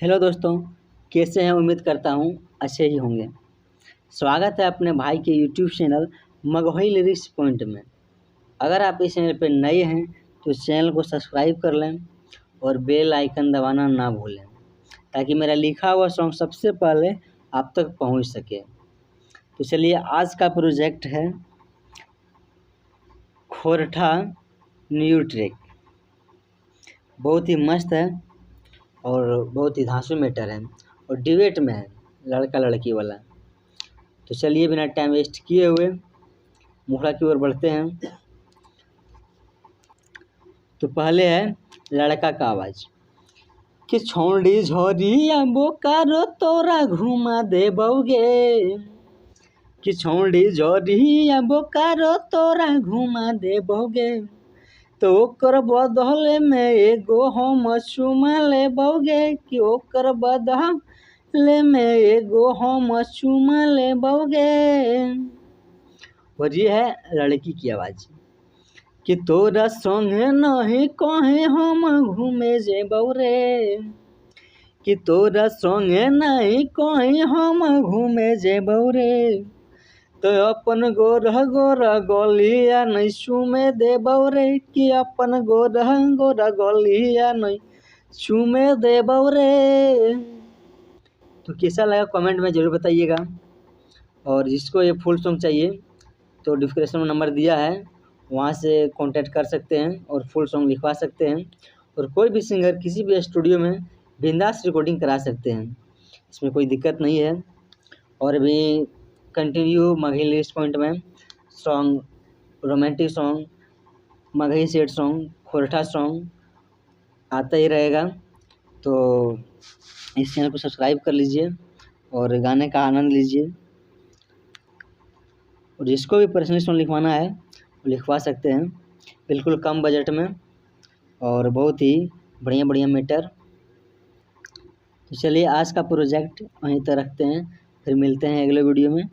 Hello दोस्तों, कैसे हैं? उम्मीद करता हूँ अच्छे ही होंगे। स्वागत है अपने भाई के YouTube channel Magahi lyrics point में। अगर आप इस चैनल पर नए हैं तो इस चैनल को सब्सक्राइब कर लें और बेल आइकन दबाना ना भूलें, ताकि मेरा लिखा हुआ सॉन्ग सबसे पहले आप तक पहुँच सके। तो चलिए, आज का प्रोजेक्ट है खोरठा न्यू ट्रैक। बहुत ही मस्त है और बहुत ही धांसू मैटर है और डिबेट में है, लड़का लड़की वाला। तो चलिए, बिना टाइम वेस्ट किए हुए मुखड़ा की ओर बढ़ते हैं। तो पहले है लड़का का आवाज़ कि छोड़ी झोरिया बोकारो तोरा घुमा दे बउगे, कि छोड़ी झोरिया बोकारो तोरा घुमा दे बउगे, तो ओकर बदले में एगो हम चुमा ले बउगे, कि ओकर बदले में एगो हम चुमा ले बउगे। और ये है लड़की की आवाज़ कि तोरा संगे नहीं कहीं हम घूमे जेबौ रे, कि तोरा संगे नहीं कहीं हम घूमे जेबौ रे, तो अपन गोरा गोरा गलिया नहीं चूमे देबौ रे, कि अपन गोरा गोरा गलिया नहीं चूमे देबौ रे। तो कैसा लगा कमेंट में ज़रूर बताइएगा। और जिसको ये फुल सॉन्ग चाहिए तो डिस्क्रिप्शन में नंबर दिया है, वहाँ से कांटेक्ट कर सकते हैं और फुल सॉन्ग लिखवा सकते हैं। और कोई भी सिंगर किसी भी स्टूडियो में बिंदास रिकॉर्डिंग करा सकते हैं, इसमें कोई दिक्कत नहीं है। और भी कंटिन्यू मगही लिस्ट पॉइंट में song, romantic song, Magahi set song, Khortha song आता ही रहेगा। तो इस चैनल को सब्सक्राइब कर लीजिए और गाने का आनंद लीजिए। और जिसको भी पर्सनली सॉन्ग लिखवाना है वो लिखवा सकते हैं, बिल्कुल कम बजट में और बहुत ही बढ़िया बढ़िया मैटर। तो चलिए, आज का प्रोजेक्ट वहीं तक रखते हैं, फिर मिलते हैं अगले वीडियो में।